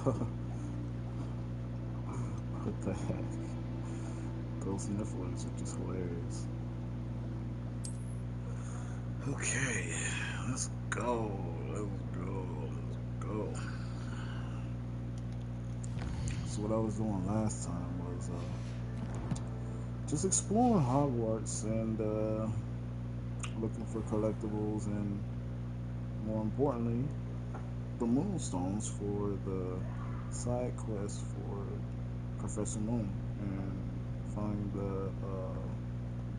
What the heck? Those Nephilim are just hilarious. Okay, let's go. Let's go. Let's go. So what I was doing last time was just exploring Hogwarts and looking for collectibles and, more importantly, the Moonstones for the side quest for Professor Moon and find the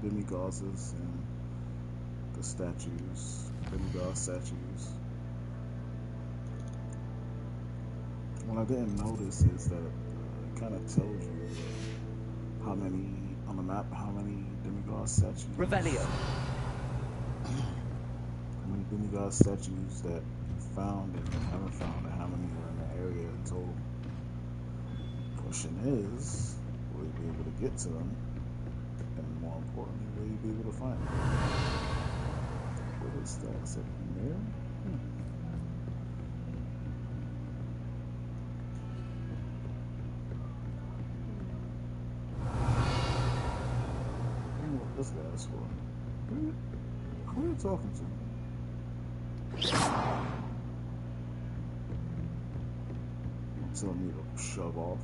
demigods and the statues, demigod statues. What I didn't notice is that it kind of tells you how many on the map, how many demigod statues. Revelio. How many demigod statues that you found and haven't found, and how many are in the area in total. Question is, will you be able to get to them? And more importantly, will you be able to find them? What is that? Is that a mirror? I don't know what this guy's for. Who are you talking to? Telling me to shove off.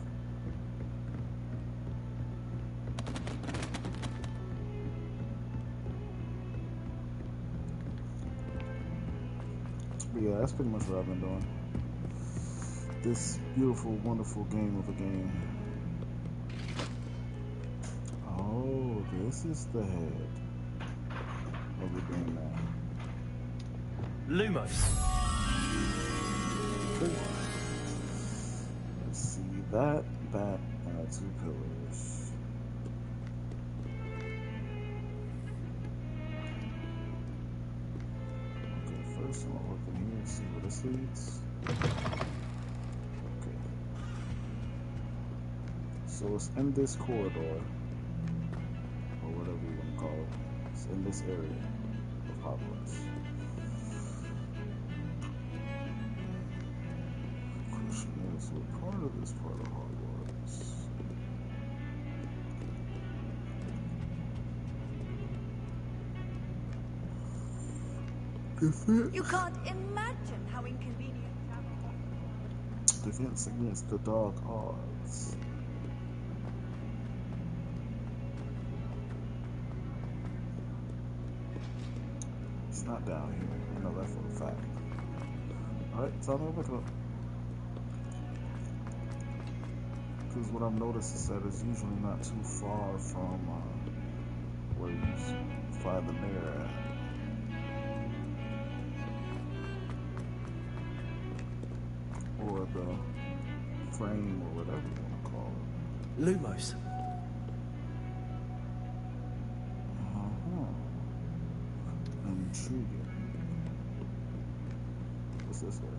But yeah, that's pretty much what I've been doing. This beautiful, wonderful game of a game. Oh, this is the head of the game now. Lumos. Okay. Let's see that, and 2 pillars. Okay, first I'm gonna look in here and see where this leads. Okay. So it's in this corridor, or whatever you want to call it. It's in this area of Hogwarts. Question is, what part of this part of Hogwarts? You can't imagine how inconvenient to have a hot. Defense against the dog odds. It's not down here. I know that for a fact. Alright, tell me to look it up. Because what I've noticed is that it's usually not too far from where you find the mirror at. Or the frame, or whatever you want to call it. Lumos. Intriguing. What's this way?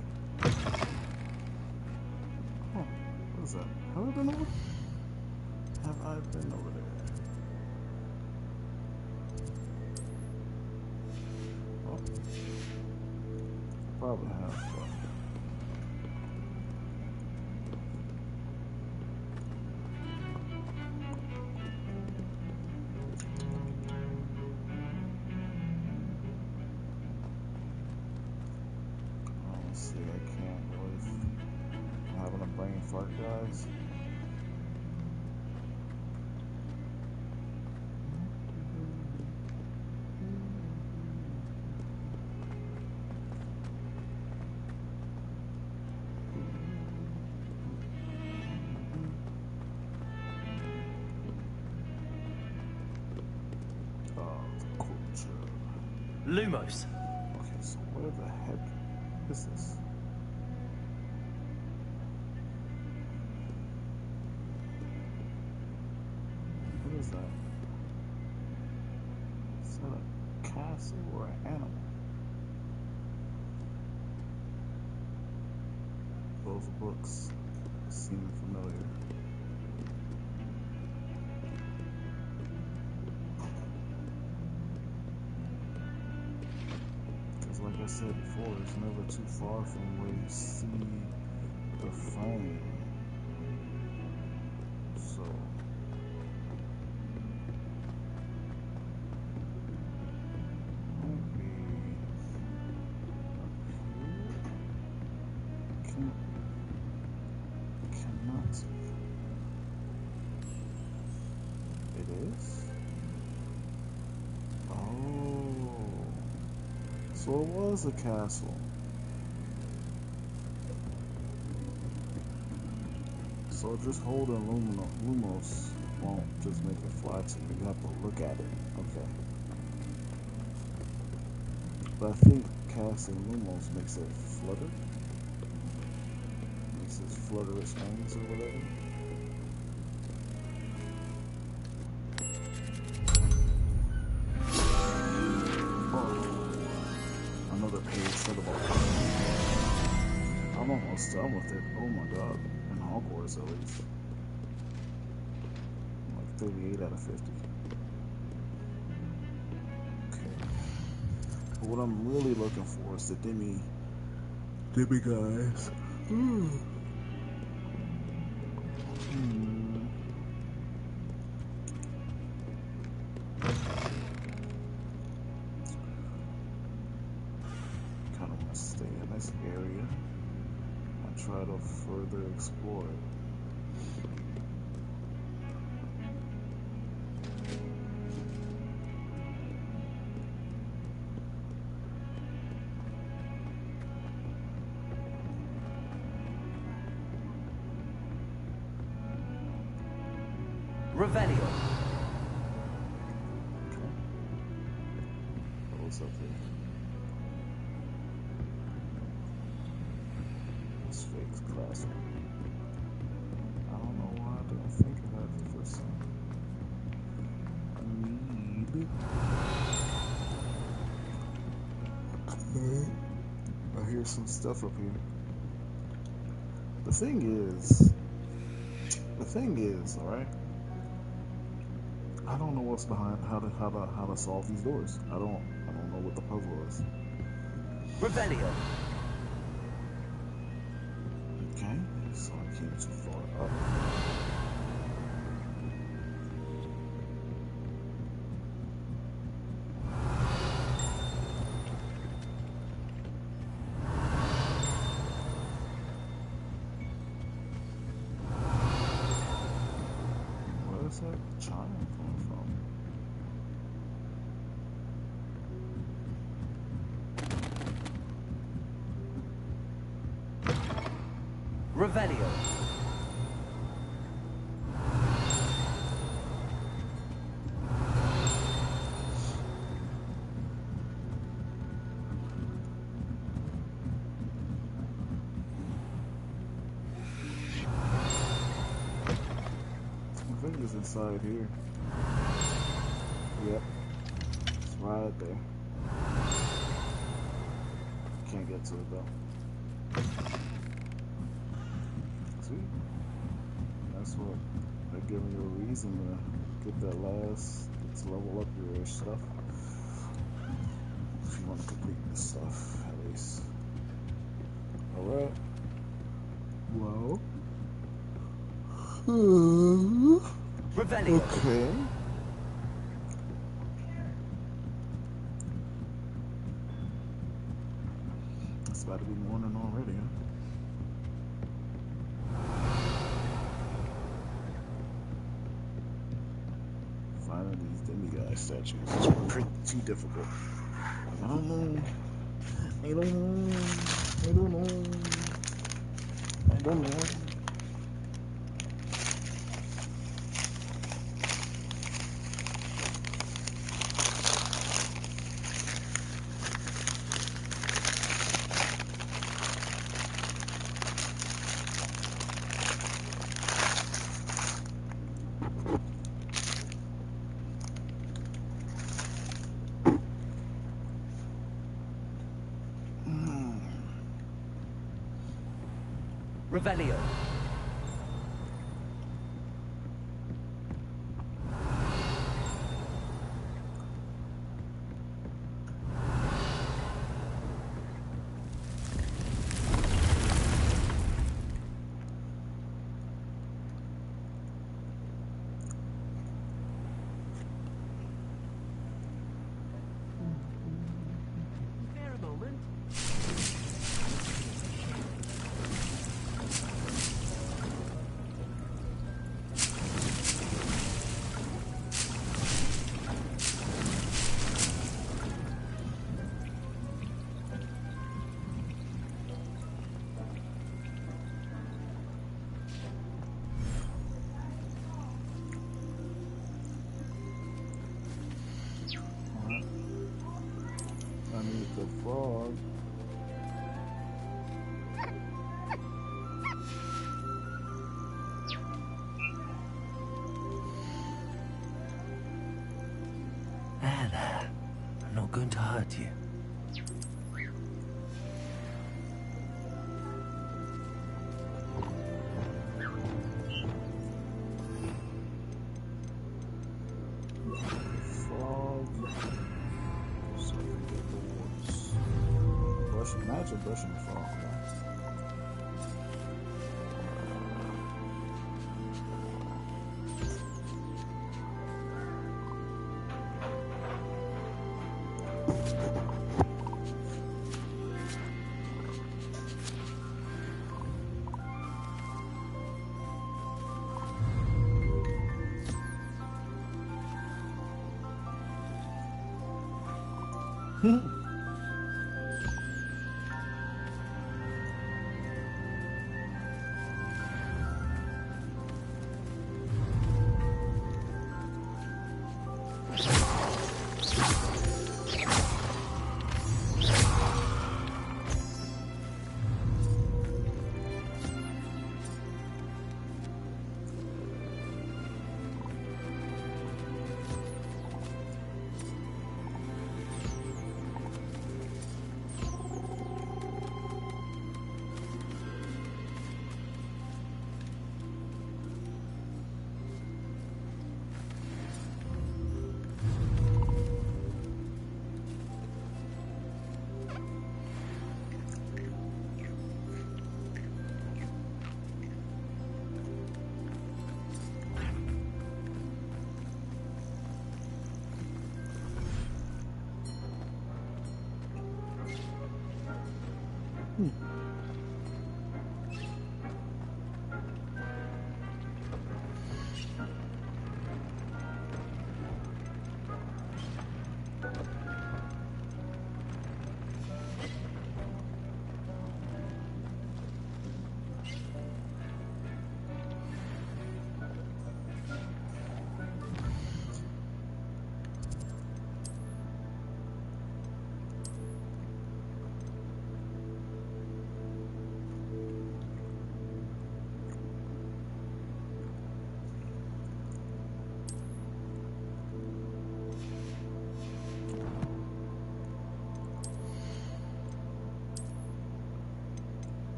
Huh. What is that? Have I been over there? Have I been over there? Oh. Probably have, but... see, I can't really. I'm having a brain fart, guys. Culture. Lumos. Okay, so where the heck is this? What is that? Is that a castle or an animal? Those books seem familiar. Because like I said before, it's never too far from where you see the the frame. So might be up here. Cannot. It is. Oh, so it was a castle. So just holding Lumos won't just make it fly to you. You have to look at it. Okay. But I think casting Lumos makes it flutter. Makes it flutter its wings or whatever. Oh, another page for the ball. I'm almost done with it. Oh my god. In Hogwarts at least. Like 38 out of 50. Okay. But what I'm really looking for is the guys. Kind of want to stay in this area and try to further explore it. Revelio. Okay. What's up here? This fake classroom. I don't know why I didn't think of that the first time. I hear some stuff up here. The thing is, all right. I don't know what's behind how to solve these doors. I don't know what the puzzle is. Revelio. Okay, so I came too far up. Where's that chime coming from? Revelio. I think it's inside here. Yep, it's right there. Can't get to it though. See? That's what they're giving you a reason to get that to level up your stuff. If you want to complete this stuff, at least. Alright. Well. Revelio. Okay. It's about to be morning already, huh? Finding these demigod statues is pretty difficult. I don't know. I don't know. Revelio. not going to hurt you. Frog. So we get rewards. Brush, imagine brushing the frog, man.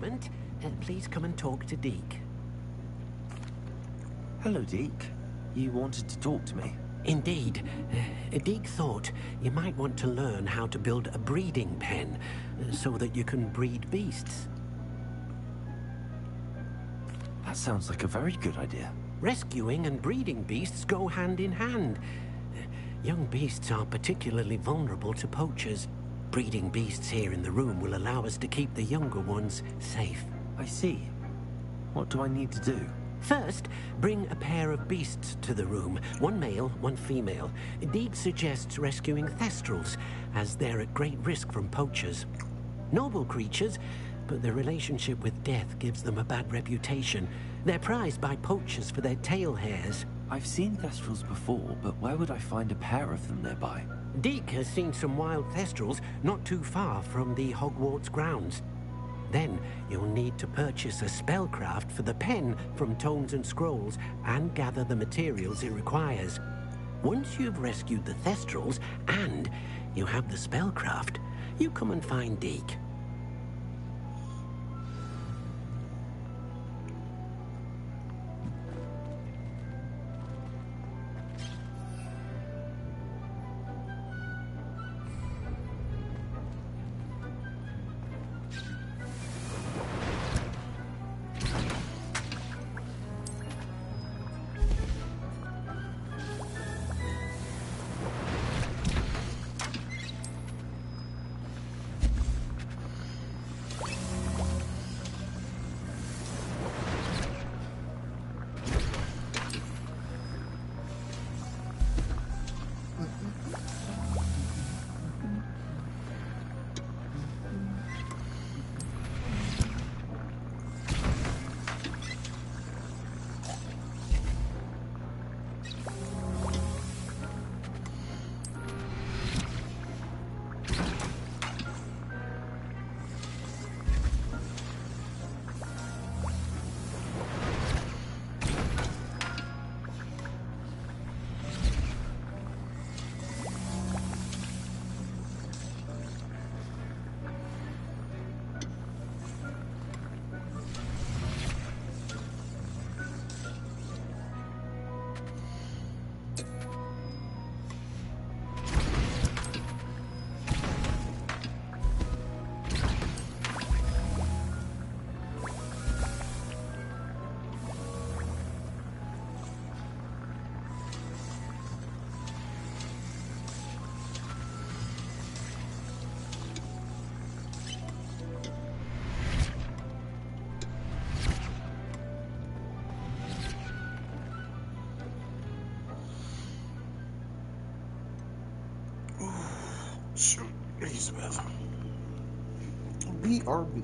moment, please come and talk to Deke. Hello, Deke. You wanted to talk to me? Indeed. Deke thought you might want to learn how to build a breeding pen so that you can breed beasts. That sounds like a very good idea. Rescuing and breeding beasts go hand in hand. Young beasts are particularly vulnerable to poachers. Breeding beasts here in the room will allow us to keep the younger ones safe. I see. What do I need to do? First, bring a pair of beasts to the room. One male, one female. Deke suggests rescuing thestrals, as they're at great risk from poachers. Noble creatures, but their relationship with death gives them a bad reputation. They're prized by poachers for their tail hairs. I've seen thestrals before, but where would I find a pair of them nearby? Deke has seen some wild thestrals not too far from the Hogwarts grounds. Then you'll need to purchase a spellcraft for the pen from Tomes and Scrolls and gather the materials it requires. Once you've rescued the thestrals and you have the spellcraft, you come and find Deke. Smith. BRB.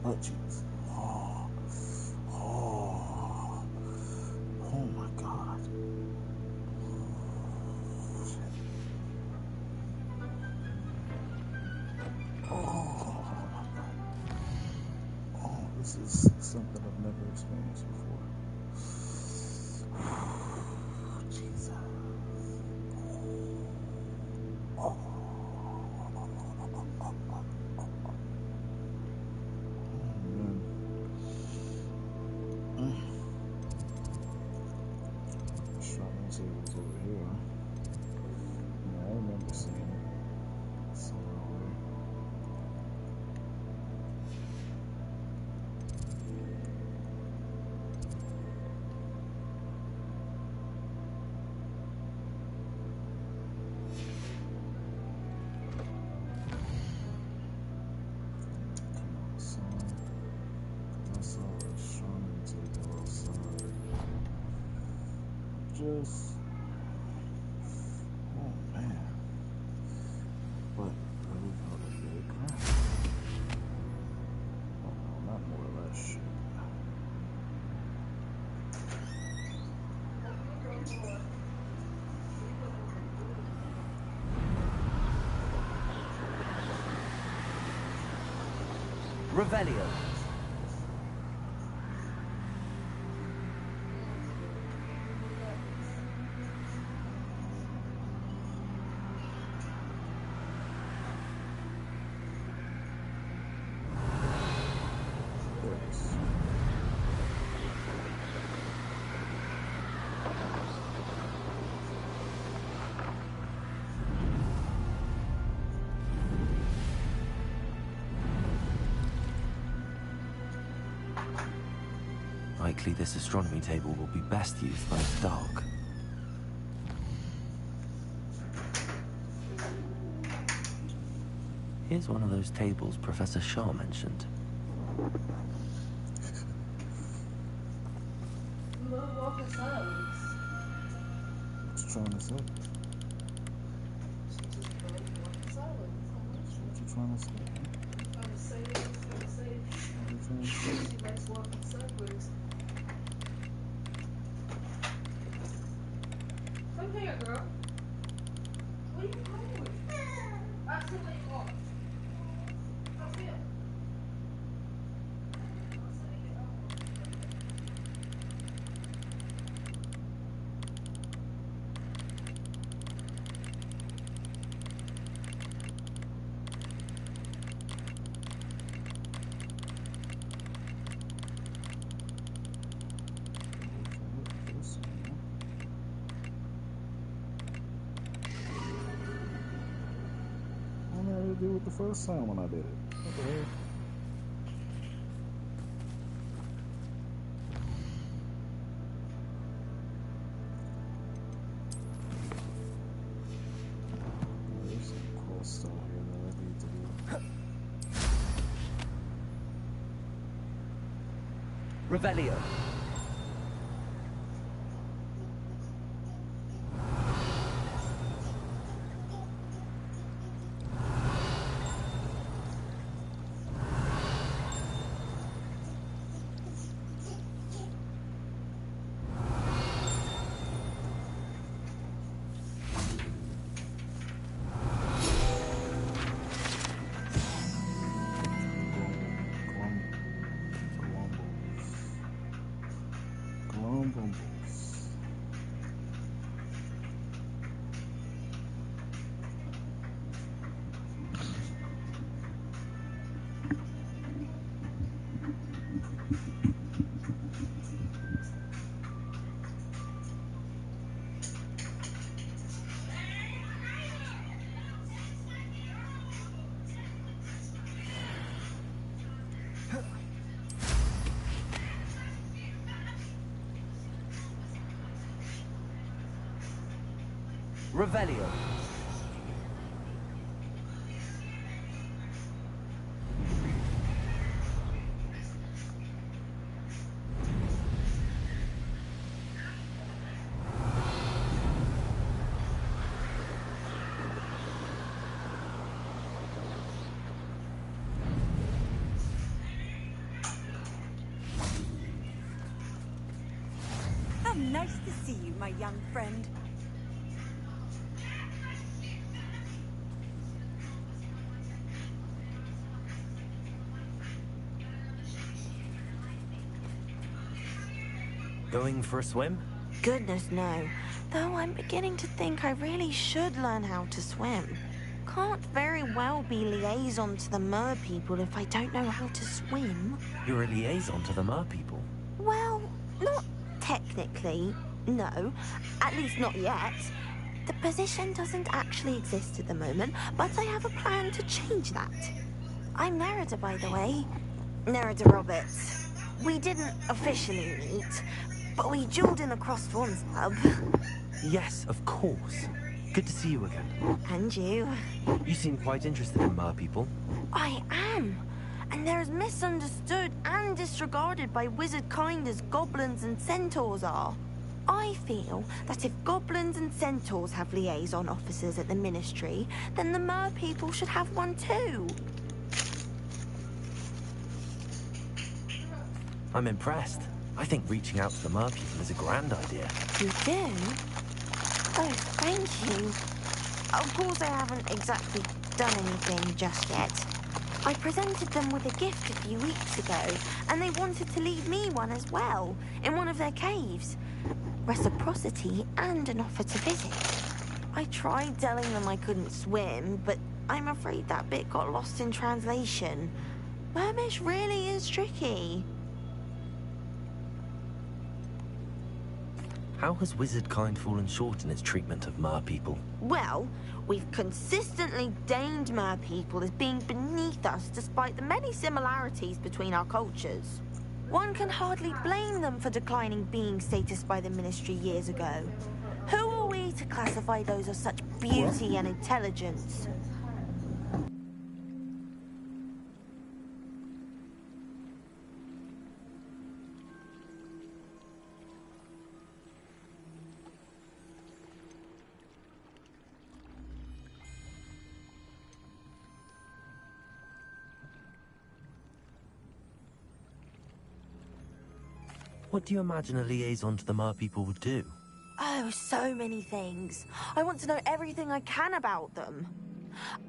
Oh, jeez. Oh. Oh. Oh my God. Oh. Oh, this is something I've never experienced before. Jesus. Oh. Man. Shopping tables over here. Yeah, I remember seeing it somewhere. Come outside. I saw a shopping table outside. Just, oh man. But really felt like big crap. Oh no, not more of that shit. Revelio. Yes. Likely this astronomy table will be best used when it's dark. Here's one of those tables Professor Shaw mentioned. What you trying to say? What you trying to say? What you trying to say? Come here, girl. What are you doing? I said, what you want? Come here. I had to do it the first time when I did it. What the hell? There's some cool stuff here that I need to do. Revelio. Columbus. Revelio. Nice to see you, my young friend. Going for a swim? Goodness, no. Though I'm beginning to think I really should learn how to swim. Can't very well be liaison to the mer people if I don't know how to swim. You're a liaison to the mer people. Well, not technically, no. At least not yet. The position doesn't actually exist at the moment, but I have a plan to change that. I'm Nerida, by the way. Nerida Roberts. We didn't officially meet, but we dueled in the Cross Swans pub. Yes, of course. Good to see you again. And you. You seem quite interested in mer people. I am. And they're as misunderstood and disregarded by wizard kind as goblins and centaurs are. I feel that if goblins and centaurs have liaison officers at the ministry, then the mer people should have one too. I'm impressed. I think reaching out to the mer people is a grand idea. You do? Oh, thank you. Of course I haven't exactly done anything just yet. I presented them with a gift a few weeks ago, and they wanted to leave me one as well, in one of their caves. Reciprocity and an offer to visit. I tried telling them I couldn't swim, but I'm afraid that bit got lost in translation. Mermish really is tricky. How has wizard kind fallen short in its treatment of mer people? Well, we've consistently deemed mer people as being beneath us despite the many similarities between our cultures. One can hardly blame them for declining being status by the ministry years ago. Who are we to classify those of such beauty and intelligence? What do you imagine a liaison to the mer people would do? Oh, so many things. I want to know everything I can about them.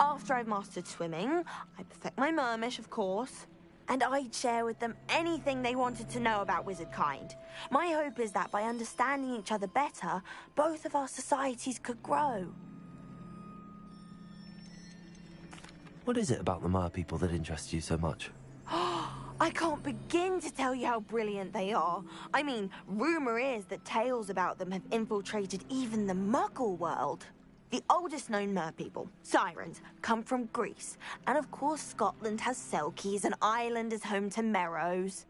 After I've mastered swimming, I perfect my mermish, of course, and I'd share with them anything they wanted to know about wizard kind. My hope is that by understanding each other better, both of our societies could grow. What is it about the mer people that interests you so much? I can't begin to tell you how brilliant they are. I mean, rumor is that tales about them have infiltrated even the Muggle world. The oldest known mer people, sirens, come from Greece. And of course Scotland has Selkies and Ireland is home to Merrows.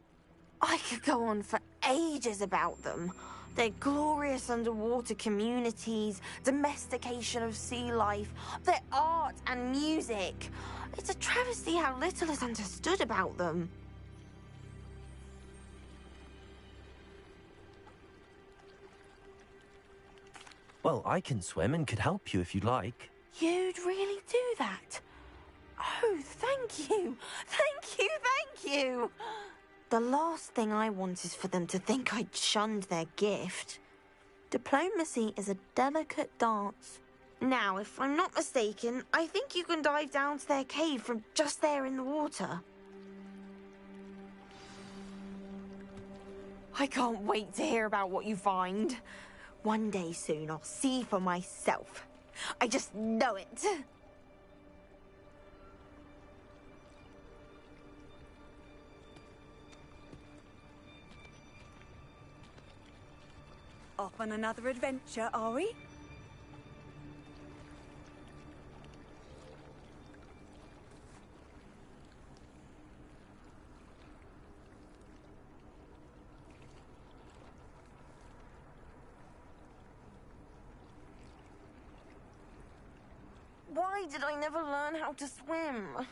I could go on for ages about them. Their glorious underwater communities, domestication of sea life, their art and music. It's a travesty how little is understood about them. Well, I can swim and could help you if you'd like. You'd really do that? Oh, thank you! Thank you, thank you! The last thing I want is for them to think I'd shunned their gift. Diplomacy is a delicate dance. Now, if I'm not mistaken, I think you can dive down to their cave from just there in the water. I can't wait to hear about what you find. One day soon, I'll see for myself. I just know it. Off on another adventure, are we? Why did I never learn how to swim?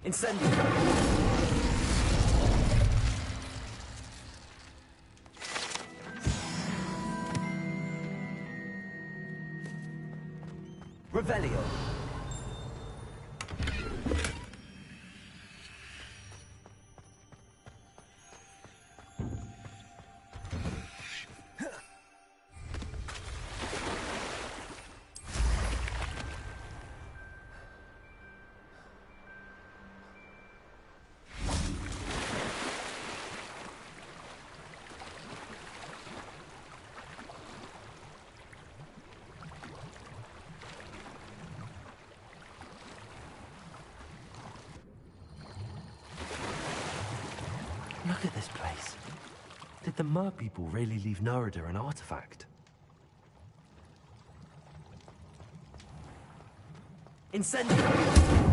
Incendio. Revelio. Look at this place. Did the Mer people really leave Nerida an artifact? Incendio.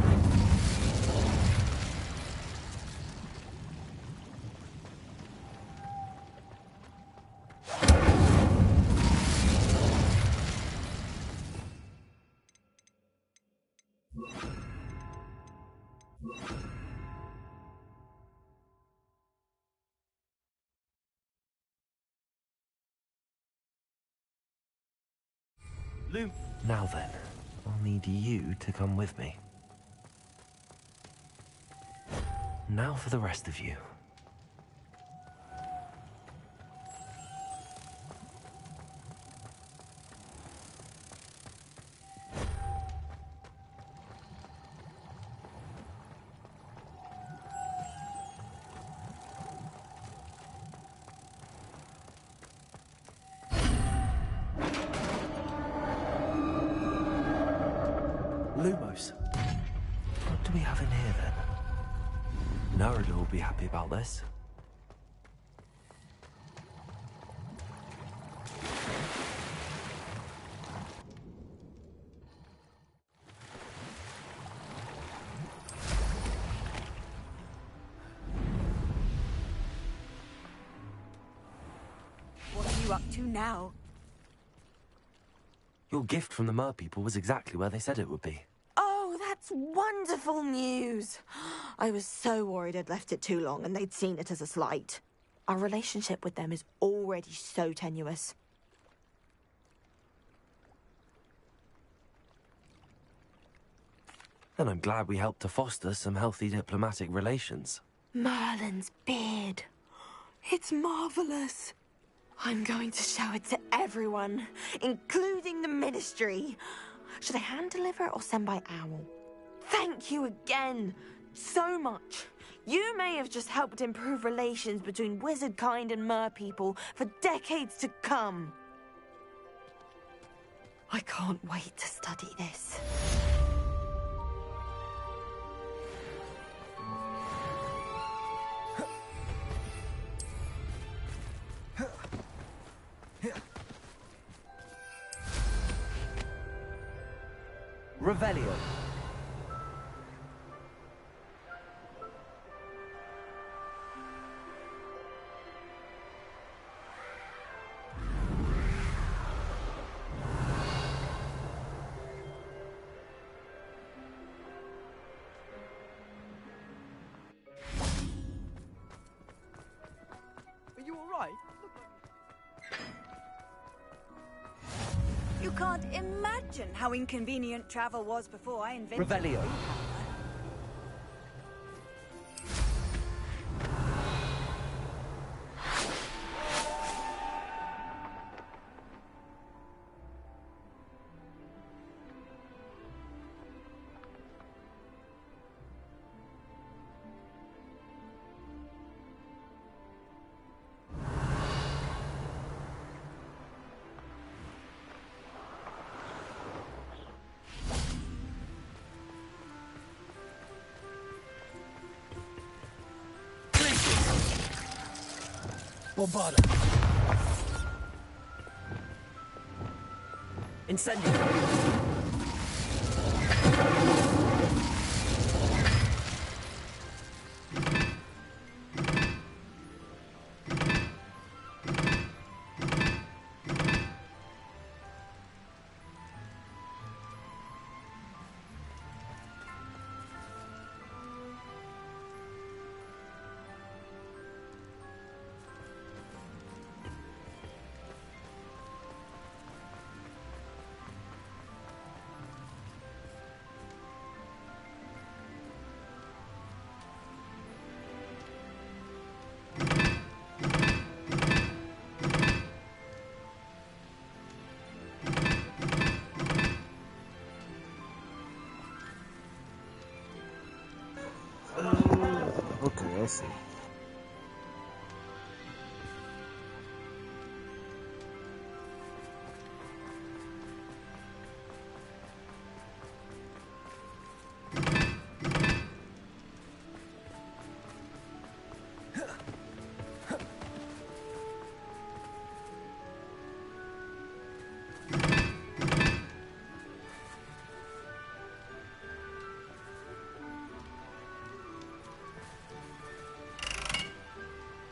Loom. Now then, I'll need you to come with me. Now for the rest of you. Lumos. What do we have in here then? Nerida will be happy about this. What are you up to now? Your gift from the Mer people was exactly where they said it would be. Oh, that's wonderful news. I was so worried I'd left it too long and they'd seen it as a slight. Our relationship with them is already so tenuous. And I'm glad we helped to foster some healthy diplomatic relations. Merlin's beard. It's marvelous. I'm going to show it to everyone, including the Ministry. Should I hand deliver it or send by owl? Thank you again so much. You may have just helped improve relations between wizard kind and mer people for decades to come. I can't wait to study this. Revelio. Are you alright? You can't imagine how inconvenient travel was before I invented Revelio. Bombarda. Incendio. Okay, I see.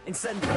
Incendio.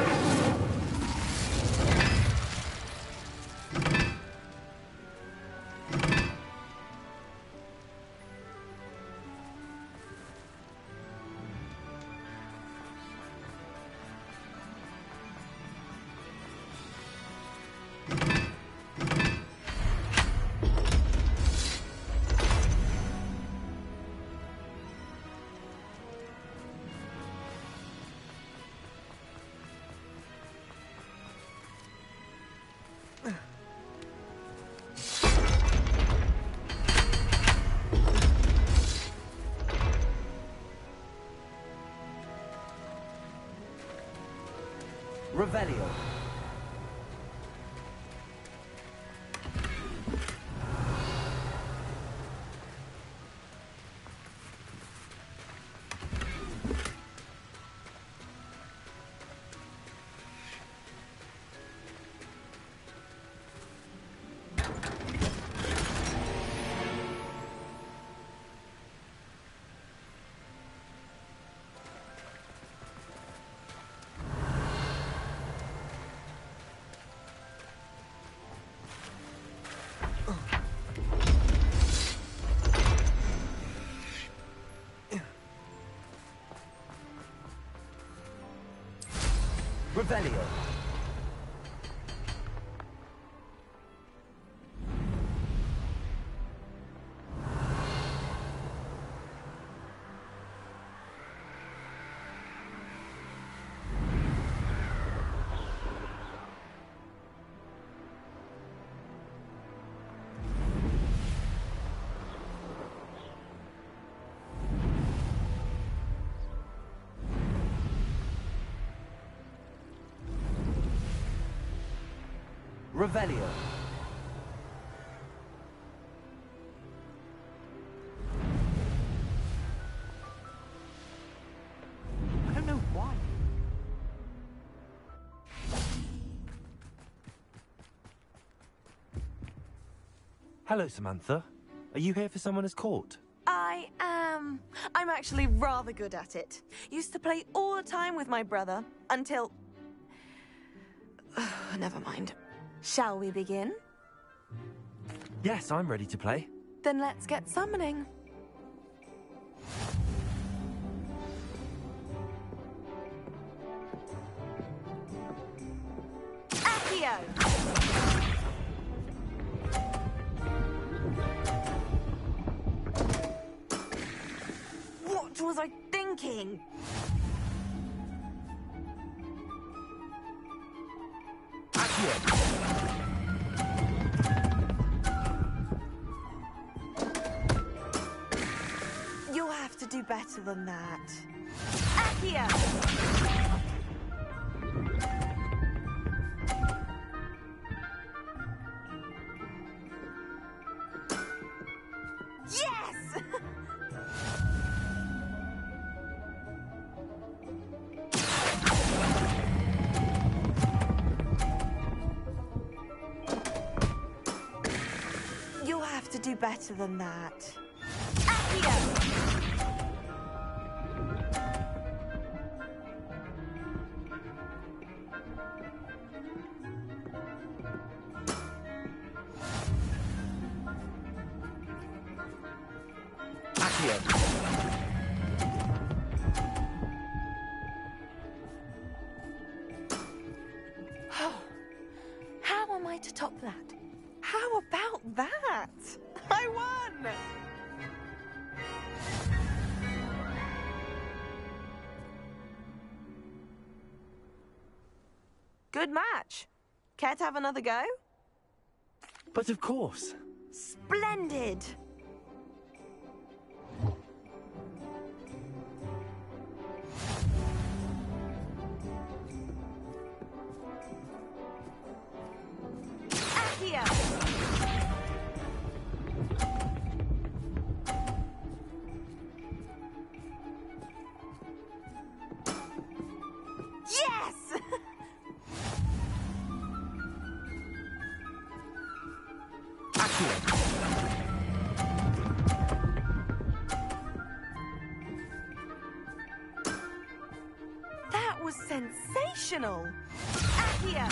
Revelio. Revelio. Revelio. I don't know why. Hello, Samantha. Are you here for Summoner's Court? I am. I'm actually rather good at it. Used to play all the time with my brother until. Never mind. Shall we begin? Yes, I'm ready to play. Then let's get summoning. Accio! What was I thinking? You'll have to do better than that. Accio! Yes! You'll have to do better than that. Accio! How am I to top that? How about that? I won! Good match. Care to have another go? But of course. Splendid! was sensational! Accio!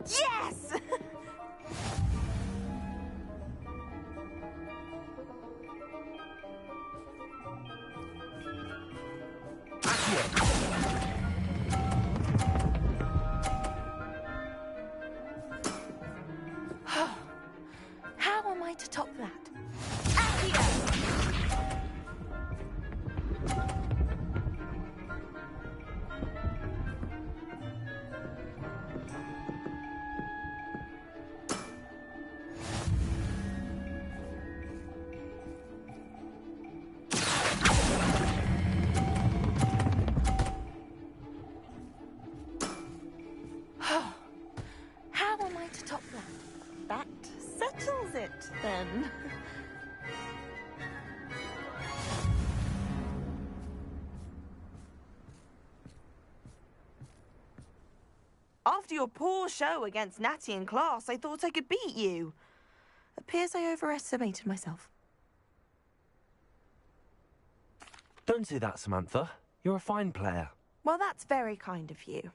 Yes! How am I to top that? Accio! How am I to top that? That settles it, then. After your poor show against Natty in class, I thought I could beat you. Appears I overestimated myself. Don't say that, Samantha. You're a fine player. Well, that's very kind of you.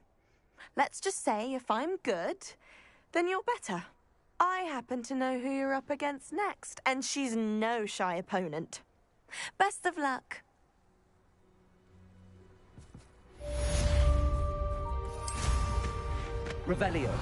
Let's just say if I'm good, then you're better. I happen to know who you're up against next, and she's no shy opponent. Best of luck. Revelio.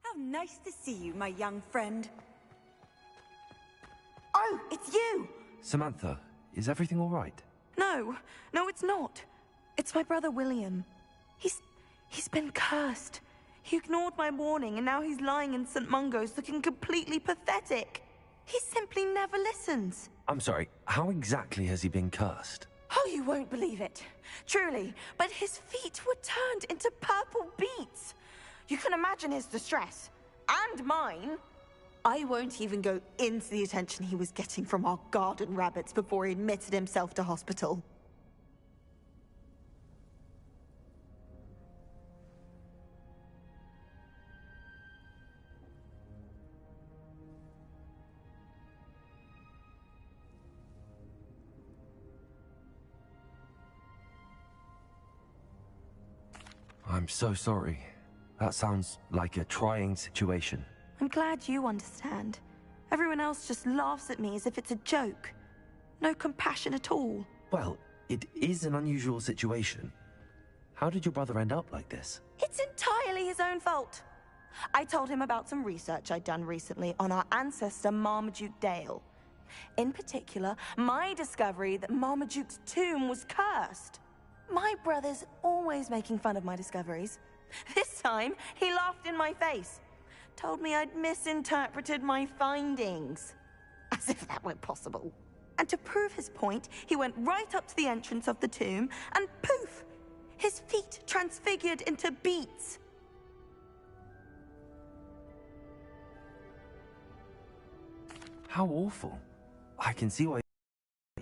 How nice to see you, my young friend. Oh, it's you! Samantha, is everything all right? No, it's not. It's my brother William. He's been cursed. He ignored my warning, and now he's lying in St. Mungo's looking completely pathetic. He simply never listens. I'm sorry, how exactly has he been cursed? Oh, you won't believe it. Truly, but his feet were turned into purple beets. You can imagine his distress. And mine. I won't even go into the attention he was getting from our garden rabbits before he admitted himself to hospital. I'm so sorry. That sounds like a trying situation. I'm glad you understand. Everyone else just laughs at me as if it's a joke. No compassion at all. Well, it is an unusual situation. How did your brother end up like this? It's entirely his own fault. I told him about some research I'd done recently on our ancestor Marmaduke Dale. In particular, my discovery that Marmaduke's tomb was cursed. My brother's always making fun of my discoveries. This time, he laughed in my face. Told me I'd misinterpreted my findings. As if that were possible. And to prove his point, he went right up to the entrance of the tomb, and poof! His feet transfigured into beets. How awful. I can see why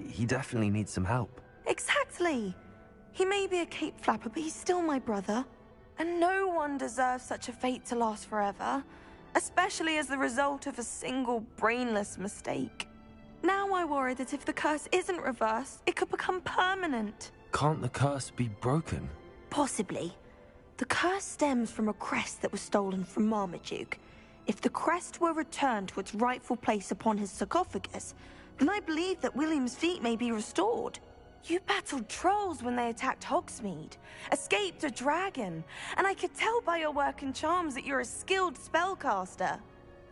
he definitely needs some help. Exactly. He may be a cape flapper, but he's still my brother. And no one deserves such a fate to last forever, especially as the result of a single brainless mistake. Now I worry that if the curse isn't reversed, it could become permanent. Can't the curse be broken? Possibly, The curse stems from a crest that was stolen from Marmaduke. If the crest were returned to its rightful place upon his sarcophagus, then I believe that William's feat may be restored. You battled trolls when they attacked Hogsmeade, escaped a dragon, and I could tell by your work and charms that you're a skilled spellcaster.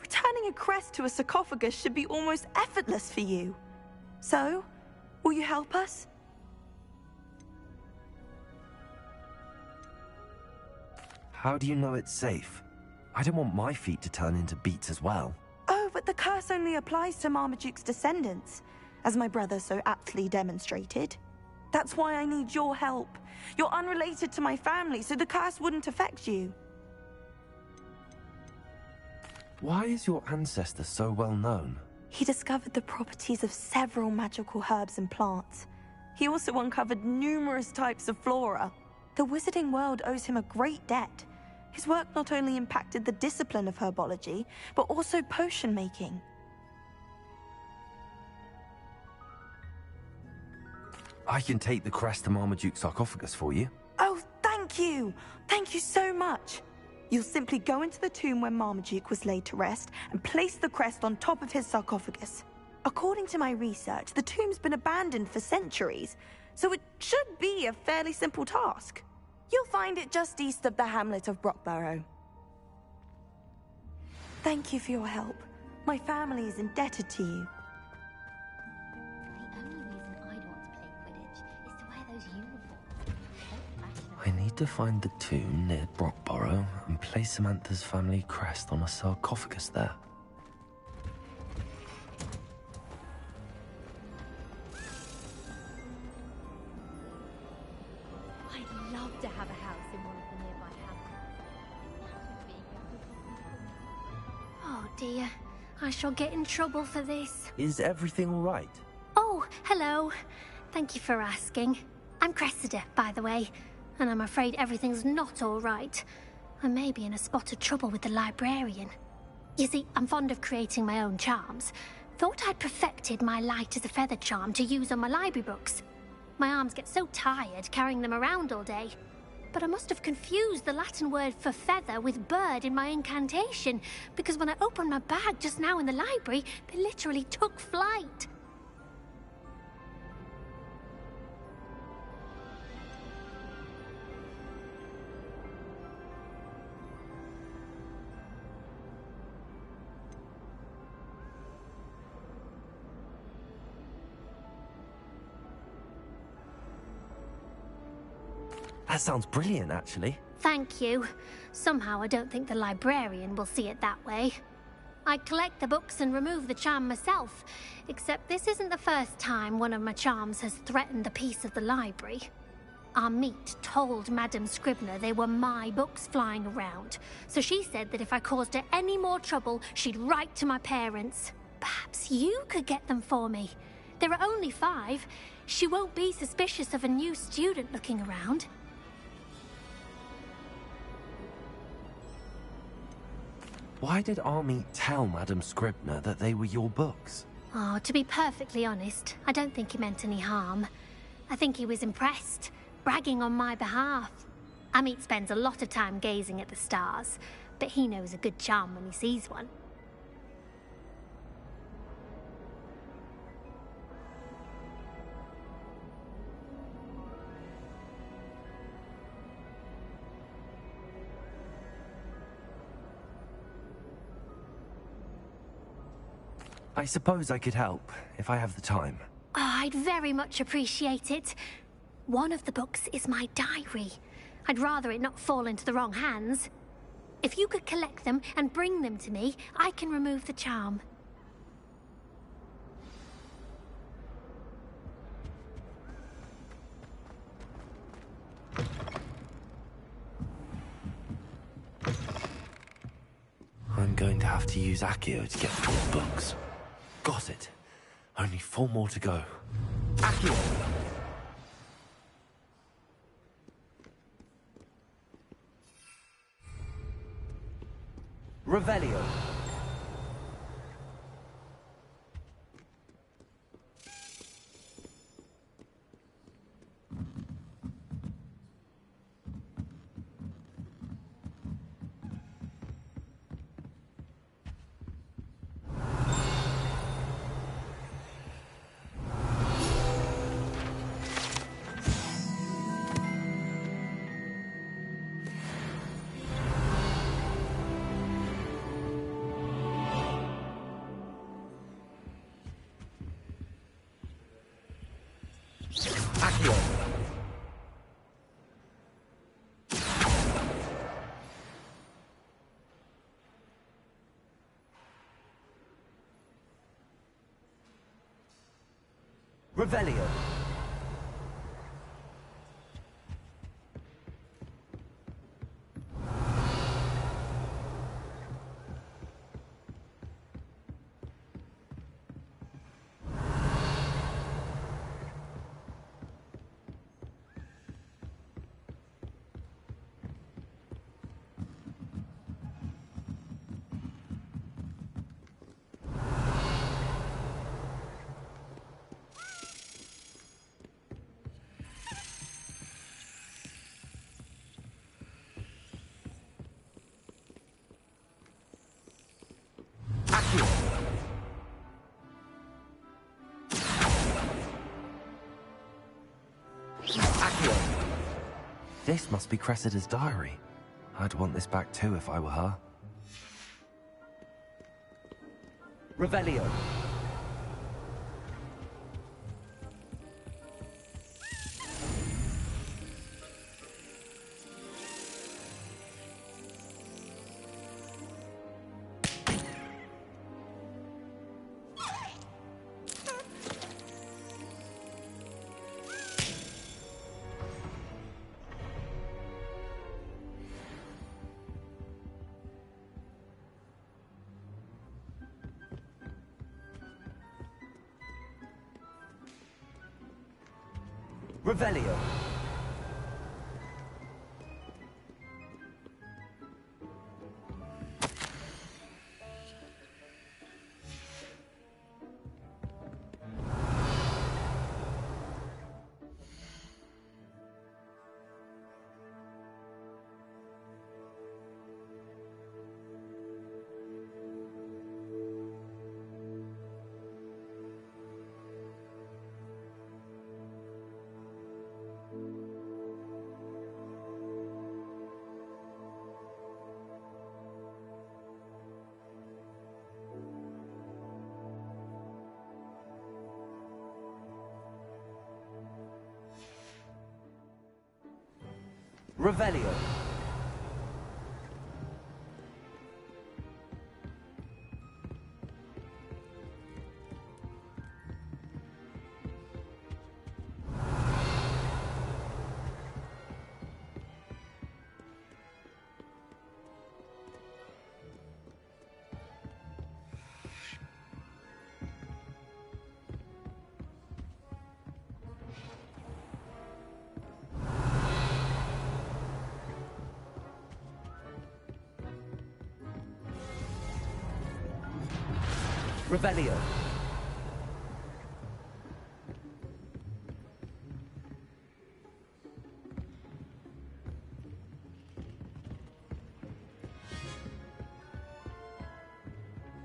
Returning a crest to a sarcophagus should be almost effortless for you. So, will you help us? How do you know it's safe? I don't want my feet to turn into beets as well. Oh, but the curse only applies to Marmaduke's descendants, as my brother so aptly demonstrated. That's why I need your help. You're unrelated to my family, so the curse wouldn't affect you. Why is your ancestor so well known? He discovered the properties of several magical herbs and plants. He also uncovered numerous types of flora. The wizarding world owes him a great debt. His work not only impacted the discipline of herbology, but also potion making. I can take the crest to Marmaduke's sarcophagus for you. Oh, thank you! Thank you so much! You'll simply go into the tomb where Marmaduke was laid to rest and place the crest on top of his sarcophagus. According to my research, the tomb's been abandoned for centuries, so it should be a fairly simple task. You'll find it just east of the hamlet of Brockborough. Thank you for your help. My family is indebted to you. The only reason I'd want to play Quidditch is to wear those uniforms. I need to find the tomb near Brockborough and place Samantha's family crest on a sarcophagus there. I'd love to have a house in one of the nearby hamlets. Oh dear, I shall get in trouble for this. Is everything all right? Oh, hello. Thank you for asking. I'm Cressida, by the way, and I'm afraid everything's not all right. I may be in a spot of trouble with the librarian. You see, I'm fond of creating my own charms. Thought I'd perfected my light as a feather charm to use on my library books. My arms get so tired carrying them around all day. But I must have confused the Latin word for feather with bird in my incantation, because when I opened my bag just now in the library, they literally took flight. That sounds brilliant, actually. Thank you. Somehow I don't think the librarian will see it that way. I collect the books and remove the charm myself, except this isn't the first time one of my charms has threatened the peace of the library. Our meet told Madame Scribner they were my books flying around, so she said that if I caused her any more trouble, she'd write to my parents. Perhaps you could get them for me. There are only 5. She won't be suspicious of a new student looking around. Why did Army tell Madame Scribner that they were your books? Oh, to be perfectly honest, I don't think he meant any harm. I think he was impressed, bragging on my behalf. Amit spends a lot of time gazing at the stars, but he knows a good charm when he sees one. I suppose I could help, if I have the time. Oh, I'd very much appreciate it. One of the books is my diary. I'd rather it not fall into the wrong hands. If you could collect them and bring them to me, I can remove the charm. I'm going to have to use Accio to get the books. Got it. Only 4 more to go. Accio! Revelio. Accio. Revelio. Accio. Accio. This must be Cressida's diary. I'd want this back too if I were her. Revelio. Revelio. Revelio. Revelio.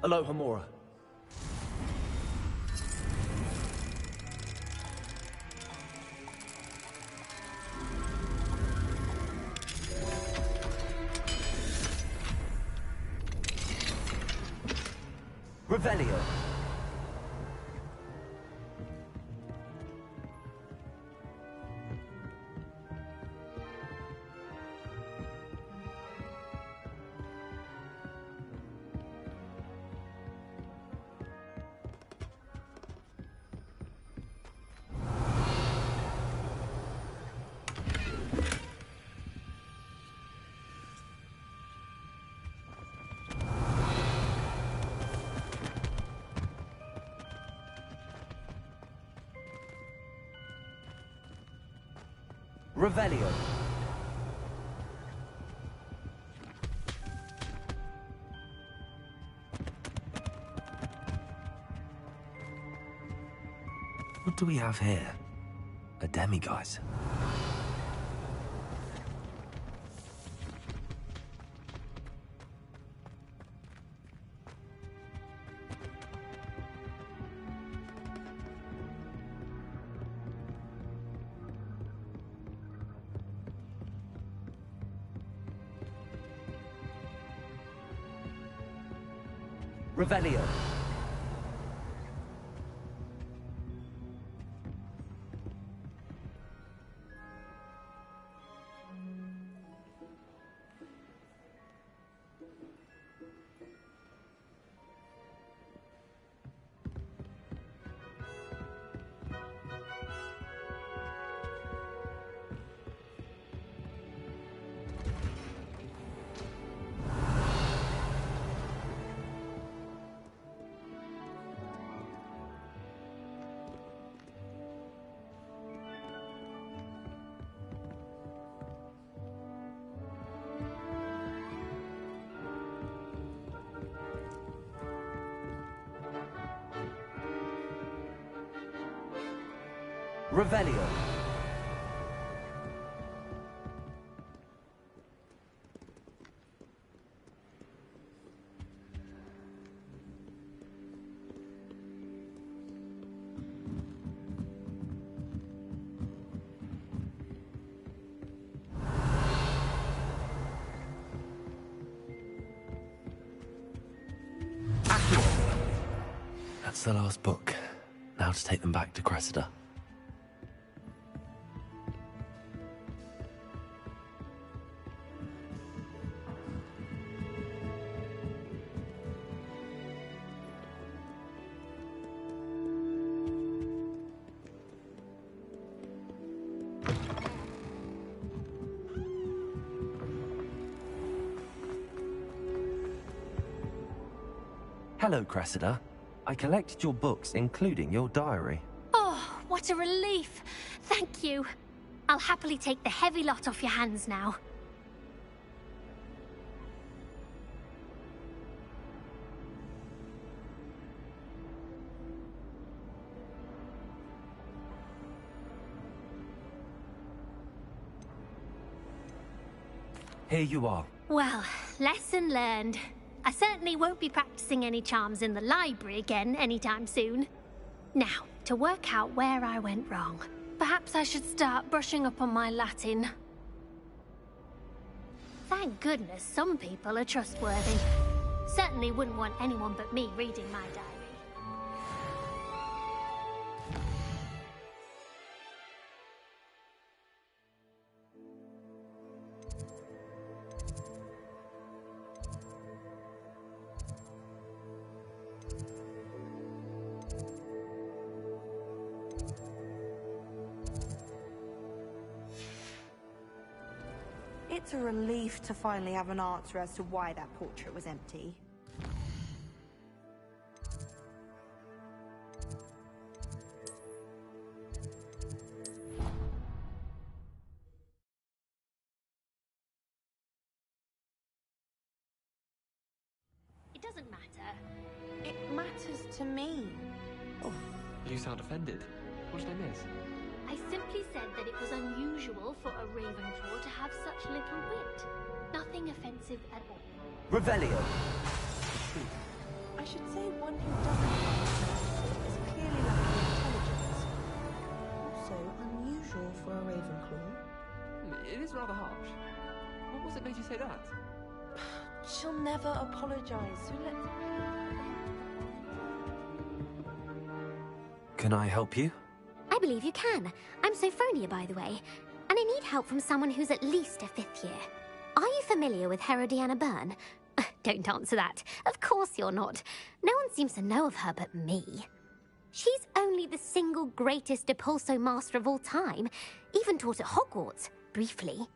Aloha Mora. Revelio. Revelio. What do we have here? A demiguise. Revelio. Revelio. That's the last book. Now to take them back to Cressida. Hello, Cressida. I collected your books, including your diary. Oh, what a relief. Thank you. I'll happily take the heavy lot off your hands now. Here you are. Well, lesson learned. I certainly won't be practicing any charms in the library again anytime soon. Now, to work out where I went wrong. Perhaps I should start brushing up on my Latin. Thank goodness some people are trustworthy. Certainly wouldn't want anyone but me reading my diary. It's a relief to finally have an answer as to why that portrait was empty. It doesn't matter. It matters to me. You sound offended. What did I miss? I simply said that it was unusual for a Ravenclaw to have such little wit. Nothing offensive at all. Revelio. I should say one who doesn't have wit is clearly lacking intelligence. Also unusual for a Ravenclaw. It is rather harsh. What was it made you say that? She'll never apologize, so let's... Can I help you? I believe you can. I'm Sophronia, by the way, and I need help from someone who's at least a 5th year. Are you familiar with Herodiana Byrne? Don't answer that. Of course you're not. No one seems to know of her but me. She's only the single greatest Depulso master of all time. Even taught at Hogwarts, briefly.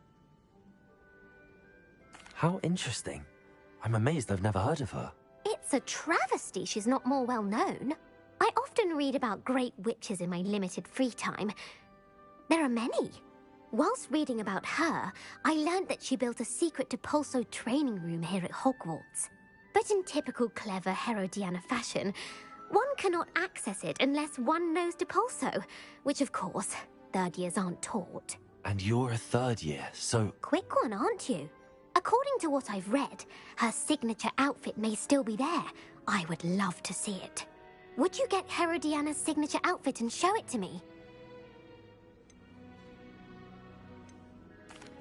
How interesting. I'm amazed I've never heard of her. It's a travesty she's not more well known. I often read about great witches in my limited free time. There are many. Whilst reading about her, I learned that she built a secret Depulso training room here at Hogwarts. But in typical clever Herodiana fashion, one cannot access it unless one knows Depulso, which of course, 3rd years aren't taught. And you're a 3rd year, so... Quick one, aren't you? According to what I've read, her signature outfit may still be there. I would love to see it. Would you get Herodiana's signature outfit and show it to me?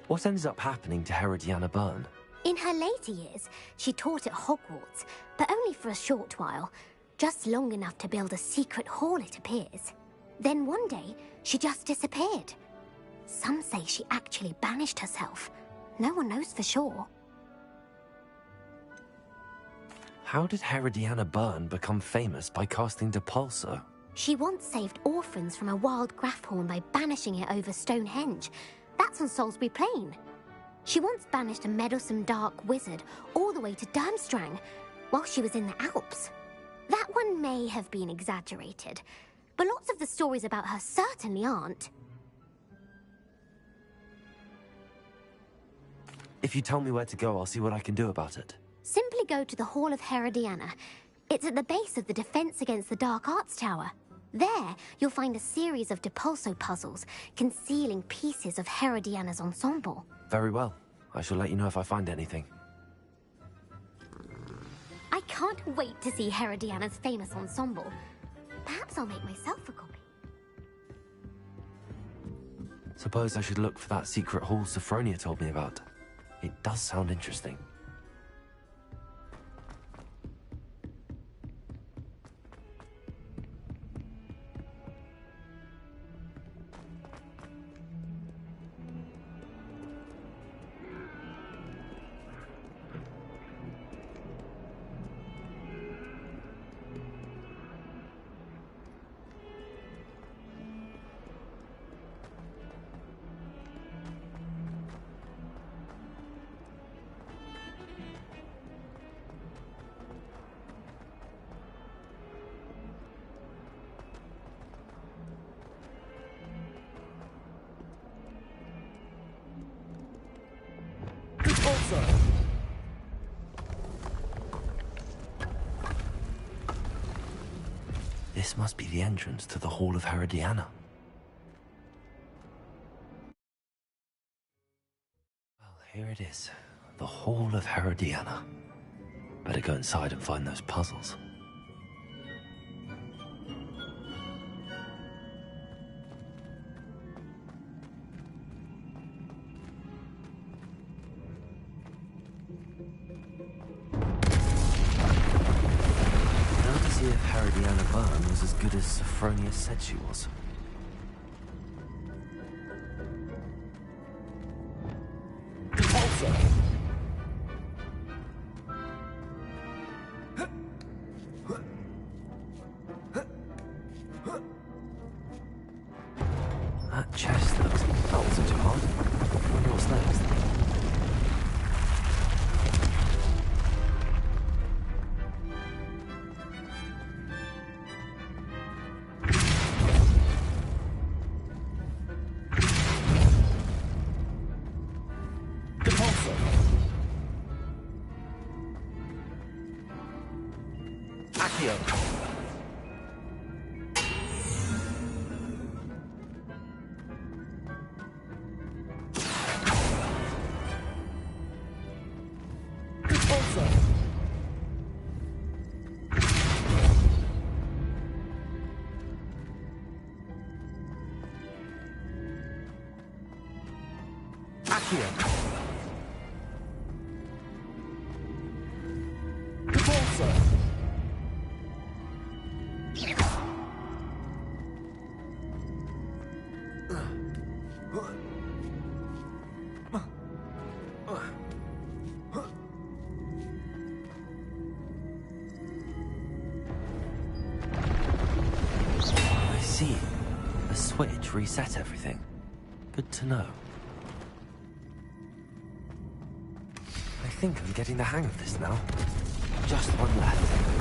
What ended up happening to Herodiana Byrne? In her later years, she taught at Hogwarts, but only for a short while. Just long enough to build a secret hall, it appears. Then one day, she just disappeared. Some say she actually banished herself. No one knows for sure. How did Herodiana Byrne become famous by casting Depulso? She once saved orphans from a wild Grafhorn by banishing it over Stonehenge. That's on Salisbury Plain. She once banished a meddlesome dark wizard all the way to Durmstrang while she was in the Alps. That one may have been exaggerated, but lots of the stories about her certainly aren't. If you tell me where to go, I'll see what I can do about it. Simply go to the Hall of Herodiana. It's at the base of the Defense Against the Dark Arts Tower. There, you'll find a series of Depulso puzzles concealing pieces of Herodiana's ensemble. Very well. I shall let you know if I find anything. I can't wait to see Herodiana's famous ensemble. Perhaps I'll make myself a copy. Suppose I should look for that secret hall Sophronia told me about. It does sound interesting. This must be the entrance to the Hall of Herodiana. Well, here it is. The Hall of Herodiana. Better go inside and find those puzzles. If Herodiana Byrne was as good as Sophronia said she was. That chest looks... That wasn't too hard. I wonder what's next. I see. A switch reset everything. Good to know. I think I'm getting the hang of this now. Just one left.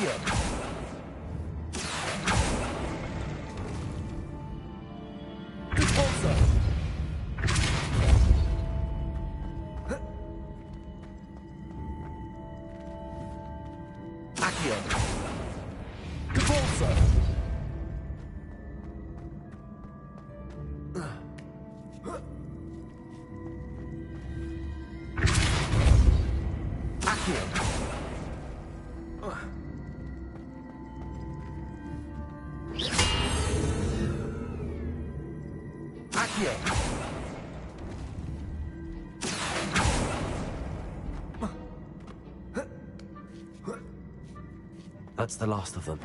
Accio. Repulsor. Accio. Repulsor. Accio. Accio. That's the last of them.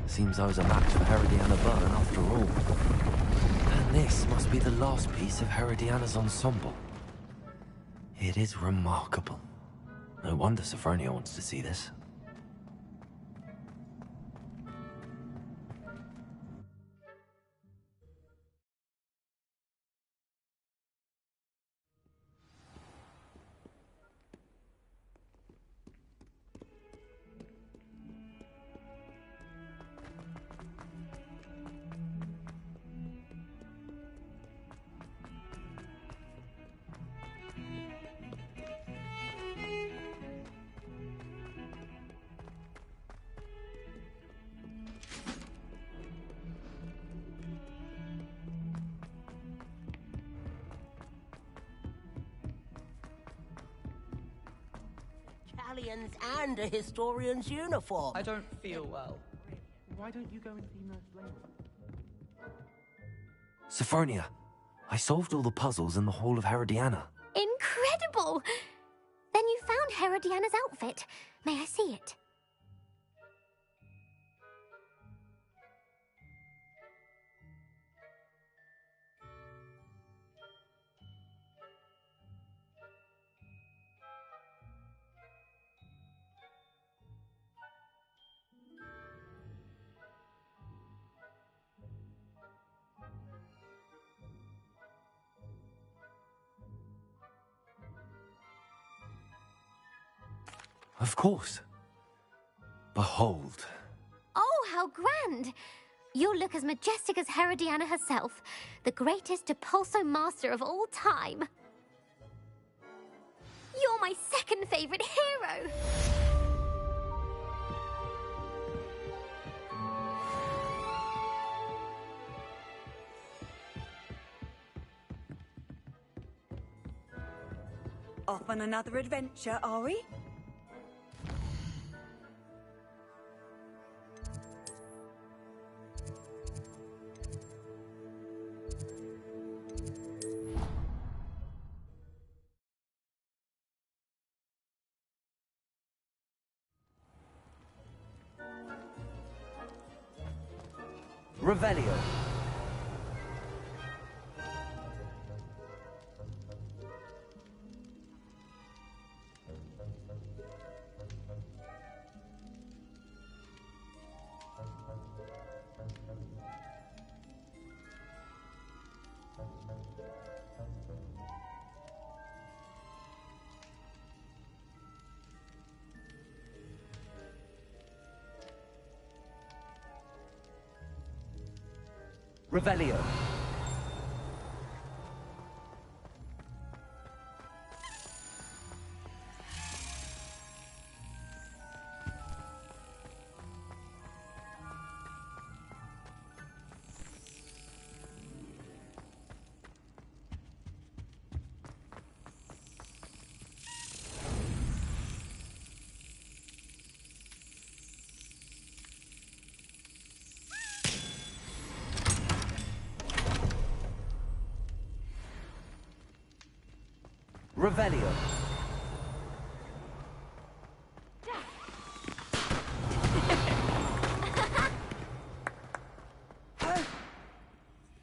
Seems I was a match for Herodiana Byrne after all. And this must be the last piece of Herodiana's ensemble. It is remarkable. No wonder Sophronia wants to see this. And a historian's uniform. I don't feel well. Why don't you go and see Nurse Blaine? Sophronia, I solved all the puzzles in the Hall of Herodiana. Incredible! Then you found Herodiana's outfit. May I see it? Of course. Behold. Oh, how grand! You'll look as majestic as Herodiana herself, the greatest Depulso master of all time. You're my second favorite hero! Off on another adventure, are we? Revelio. Revelio. Revelio.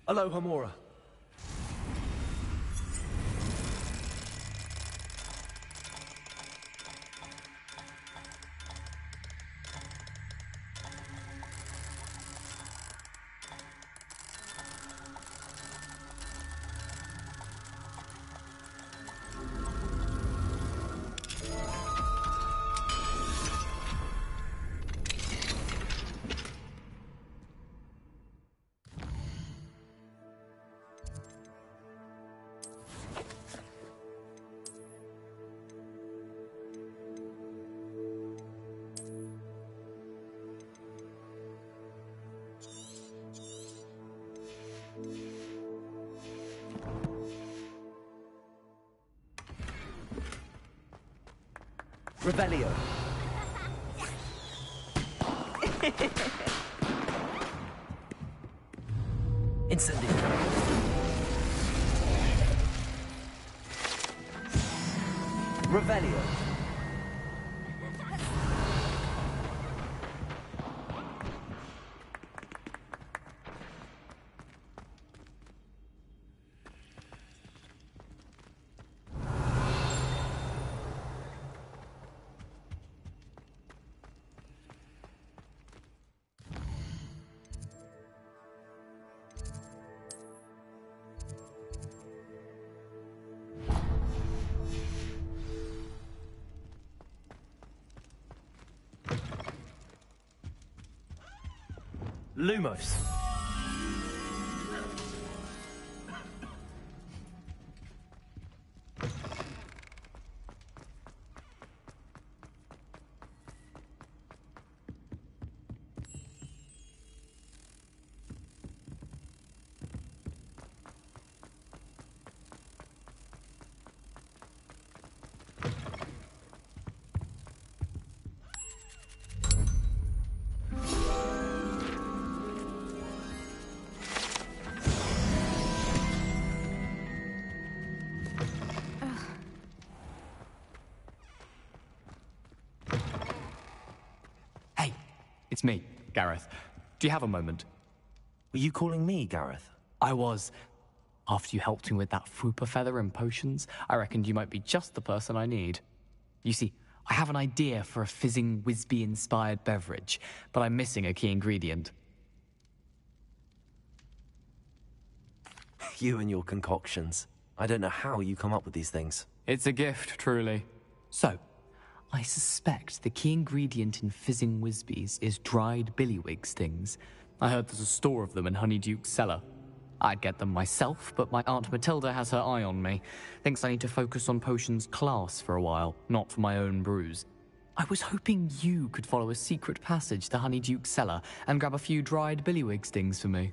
Alohomora. Revelio. Incendio. Revelio. Lumos. Hey, it's me, Gareth. Do you have a moment? Were you calling me, Gareth? I was. After you helped me with that Fupa feather and potions, I reckoned you might be just the person I need. You see, I have an idea for a fizzing Wisby-inspired beverage, but I'm missing a key ingredient. You and your concoctions. I don't know how you come up with these things. It's a gift, truly. So, I suspect the key ingredient in fizzing Wisbies is dried billywig stings. I heard there's a store of them in Honeyduke's cellar. I'd get them myself, but my Aunt Matilda has her eye on me. Thinks I need to focus on potions class for a while, not for my own brews. I was hoping you could follow a secret passage to Honeyduke's cellar and grab a few dried billywig stings for me.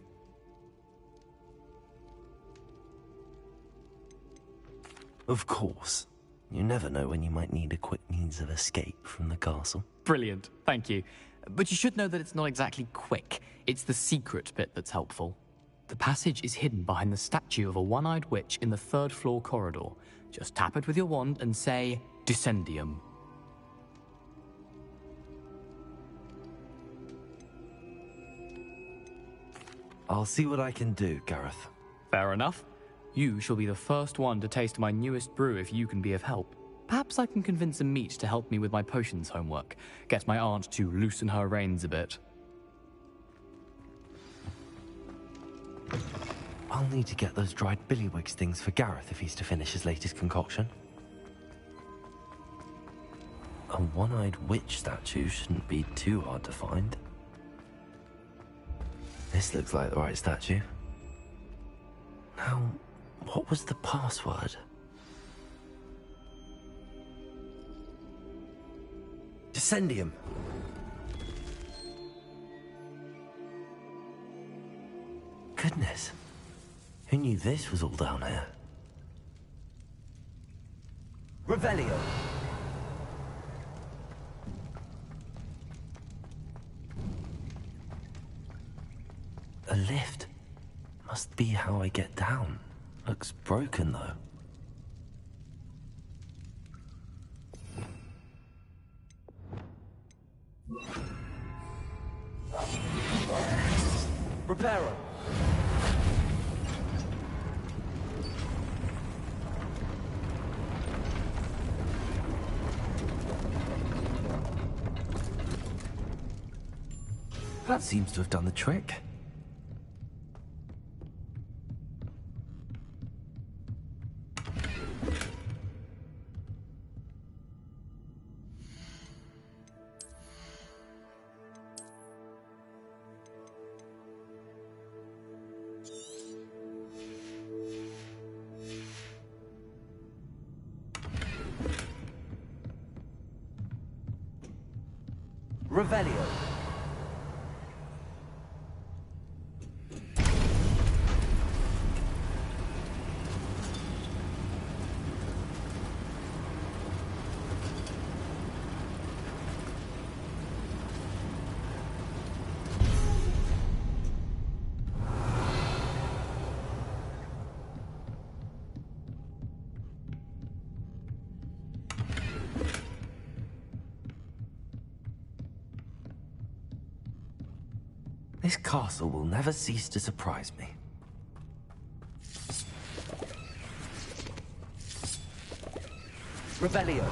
Of course. You never know when you might need a quick means of escape from the castle. Brilliant, thank you. But you should know that it's not exactly quick. It's the secret bit that's helpful. The passage is hidden behind the statue of a one-eyed witch in the third-floor corridor. Just tap it with your wand and say, Descendium. I'll see what I can do, Gareth. Fair enough. You shall be the first one to taste my newest brew if you can be of help. Perhaps I can convince a meat to help me with my potions homework. Get my aunt to loosen her reins a bit. I'll need to get those dried billywig stings for Gareth if he's to finish his latest concoction. A one-eyed witch statue shouldn't be too hard to find. This looks like the right statue. Now, what was the password? Descendium. Goodness. Who knew this was all down here? Revelio. A lift. Must be how I get down. Looks broken, though. Reparo. That seems to have done the trick. Revelio. This castle will never cease to surprise me. Revelio.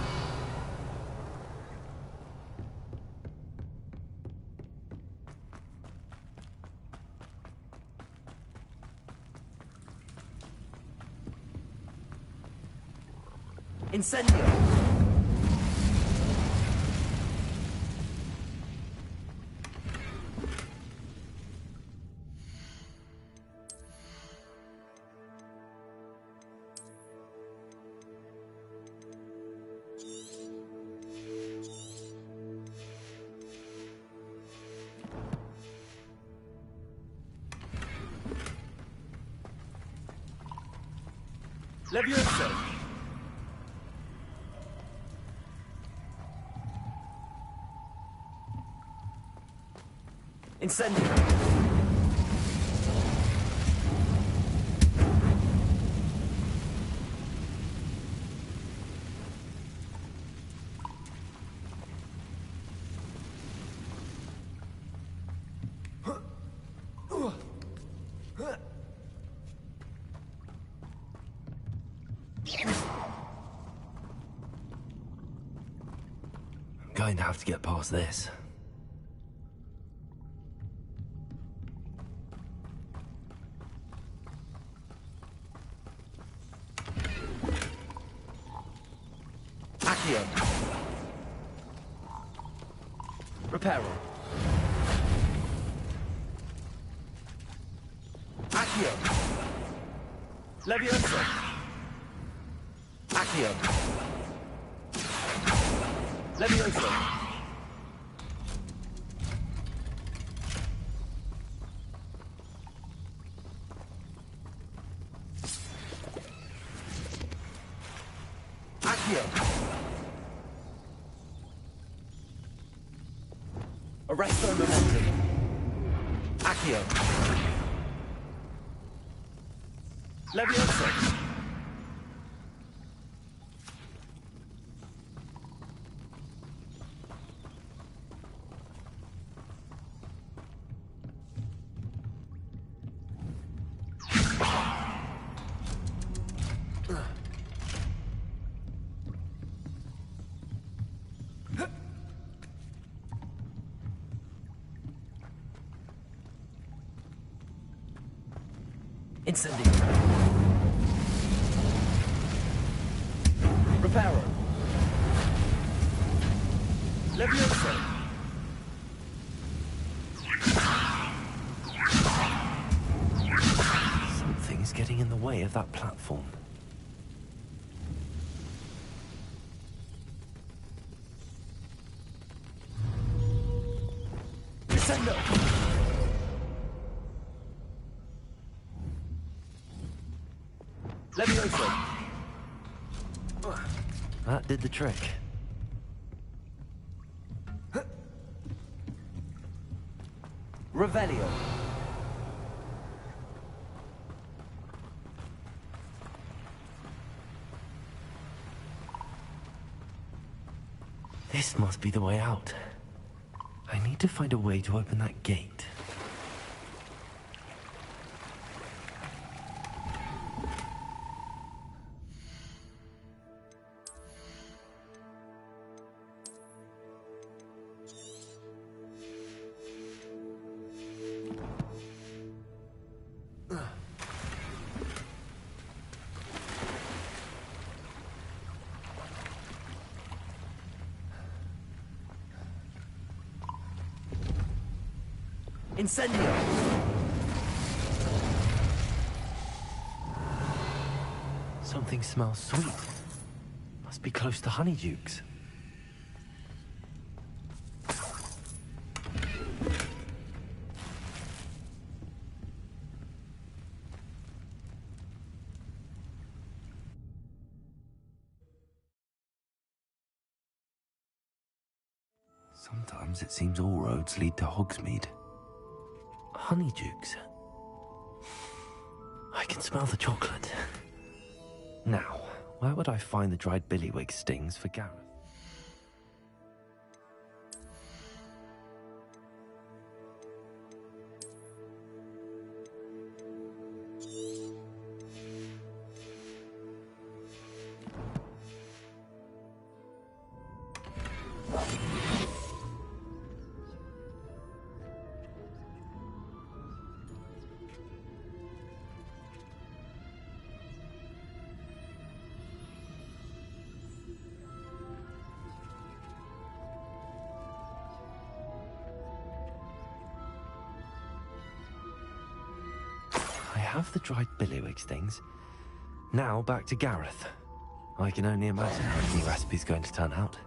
Incendio. Levioso. Incendio. I'm going to have to get past this. Accio. Reparo. Accio. Levioso. Accio. Levioso. Accio. Arresto momentum. Accio. Levioso. Incendio. Reparo. Levioso. Something's getting in the way of that platform. Descendo. Levioso. That did the trick. Revelio. This must be the way out. I need to find a way to open that gate. Incendio. Something smells sweet. Must be close to Honeydukes. Sometimes it seems all roads lead to Hogsmeade. Honeydukes. I can smell the chocolate. Now, where would I find the dried billywig stings for Gareth? have the dried billywig stings. Now back to Gareth. I can only imagine how the new recipe's going to turn out.